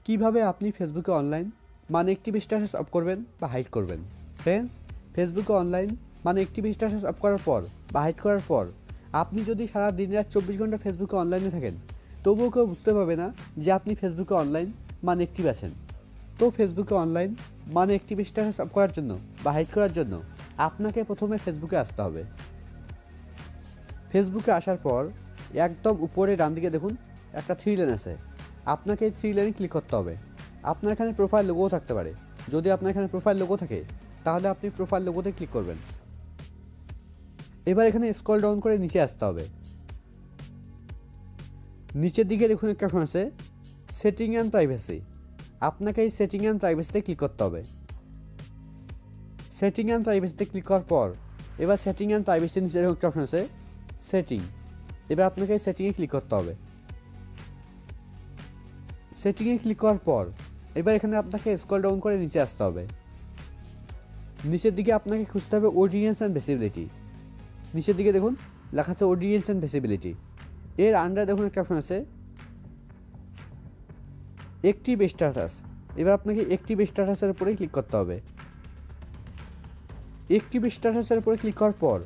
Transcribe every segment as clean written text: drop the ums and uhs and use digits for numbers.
কিভাবে আপনি ফেসবুকে অনলাইন মানে অ্যাক্টিভ স্ট্যাটাস অফ করবেন বা হাইড করবেন। ফ্রেন্ডস, ফেসবুকে অনলাইন মানে অ্যাক্টিভ স্ট্যাটাস অফ করার পর বা হাইড করার পর আপনি যদি সারা দিন রাত 24 ঘন্টা ফেসবুকে অনলাইনে থাকেন, তবুও কেউ বুঝতে পারবে না যে আপনি ফেসবুকে অনলাইন মানে অ্যাক্টিভ আছেন। তো ফেসবুকে অনলাইন মানে অ্যাক্টিভ স্ট্যাটাস অফ করার জন্য বা হাইড করার জন্য আপনাকে প্রথমে ফেসবুকে আসতে হবে। ফেসবুকে আসার পর একদম উপরে ডান দিকে দেখুন একটা 3 লাইন আছে। আপনাকে এই 3 লাইনে ক্লিক করতে হবে। আপনার এখানে প্রোফাইল লোগোও থাকতে পারে। যদি আপনার এখানে প্রোফাইল লোগো থাকে তাহলে আপনি প্রোফাইল লোগোতে ক্লিক করবেন। এবার এখানে স্ক্রল ডাউন করে নিচে আসতে হবে। নিচের দিকে দেখুন একটা অপশন আছে সেটিং অ্যান্ড প্রাইভেসি। আপনাকে এই সেটিং অ্যান্ড প্রাইভেসিতে ক্লিক করতে হবে। সেটিং অ্যান্ড প্রাইভেসিতে ক্লিক করার পর এবার সেটিং অ্যান্ড প্রাইভেসির নিচে একটা অপশন আছে সেটিং। এবার আপনাকে এই সেটিংয়ে ক্লিক করতে হবে। সেটিংয়ে ক্লিক করার পর এবার এখানে আপনাকে স্ক্রল ডাউন করে নিচে আসতে হবে। নিচের দিকে আপনাকে খুঁজতে হবে অডিয়েন্স অ্যান্ড ভিজিবিলিটি। নিচের দিকে দেখুন লেখা আছে অডিয়েন্স অ্যান্ড ভিজিবিলিটি। এর আন্ডারে দেখুন একটা অপশন আছে অ্যাক্টিভ স্ট্যাটাস। এবার আপনাকে অ্যাক্টিভ স্ট্যাটাসের উপরে ক্লিক করতে হবে। অ্যাক্টিভ স্ট্যাটাসের উপরে ক্লিক করার পর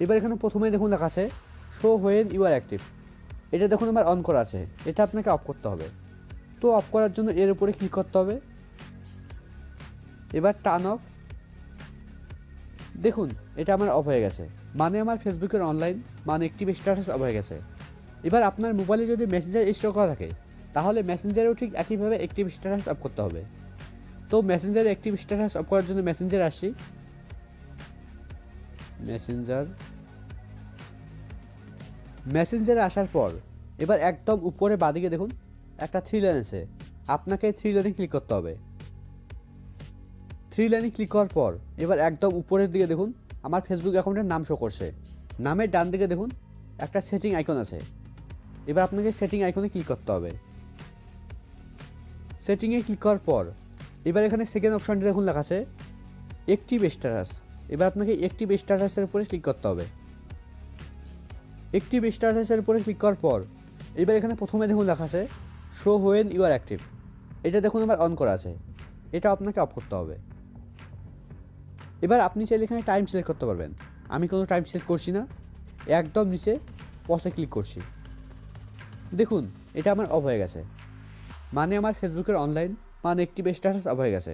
এবার এখানে প্রথমেই দেখুন লেখা আছে show when you are active. এটা দেখুন আমার অন করা আছে, এটা আপনাকে অফ করতে হবে। তো অফ করার জন্য এর উপরে ক্লিক করতে হবে। এবার টার্ন অফ। দেখুন এটা আমার অফ হয়ে গেছে, মানে আমার ফেসবুকের অনলাইন মানে অ্যাক্টিভ স্ট্যাটাস অফ হয়ে গেছে। এবার আপনার মোবাইলে যদি মেসেঞ্জার ইনস্টল করা থাকে তাহলে মেসেঞ্জারেও ঠিক একইভাবে অ্যাক্টিভ স্ট্যাটাস অফ করতে হবে। তো মেসেঞ্জারে অ্যাক্টিভ স্ট্যাটাস অফ করার জন্য মেসেঞ্জারে আসি। মেসেঞ্জারে আসার পর এবার একদম উপরে বাঁদিকে দেখুন একটা 3 লাইন আছে। আপনাকে 3 লাইনে ক্লিক করতে হবে। 3 লাইনে ক্লিক করার পর এবার একদম উপরের দিকে দেখুন আমার ফেসবুক অ্যাকাউন্টের নাম শো করছে। নামের ডান দিকে দেখুন একটা সেটিং আইকন আছে। এবার আপনাকে সেটিং আইকনে ক্লিক করতে হবে। সেটিংয়ে ক্লিক করার পর এবার এখানে সেকেন্ড অপশনটি দেখুন লেখা আছে অ্যাক্টিভ স্ট্যাটাস। এবার আপনাকে অ্যাক্টিভ স্ট্যাটাসের উপরে ক্লিক করতে হবে। অ্যাক্টিভ স্ট্যাটাসের উপরে ক্লিক করার পর এবার এখানে প্রথমে দেখুন লেখা আছে show when you are active. এটা দেখুন আমার অন করা আছে, এটা আপনাকে অফ করতে হবে। এবার আপনি চাইলে এখানে টাইম সিলেক্ট করতে পারবেন। আমি কোনো টাইম সিলেক্ট করছি না, একদম নিচে পজে ক্লিক করছি। দেখুন এটা আমার অফ হয়ে গেছে, মানে আমার ফেসবুকের অনলাইন মানে অ্যাক্টিভ স্ট্যাটাস অফ হয়ে গেছে।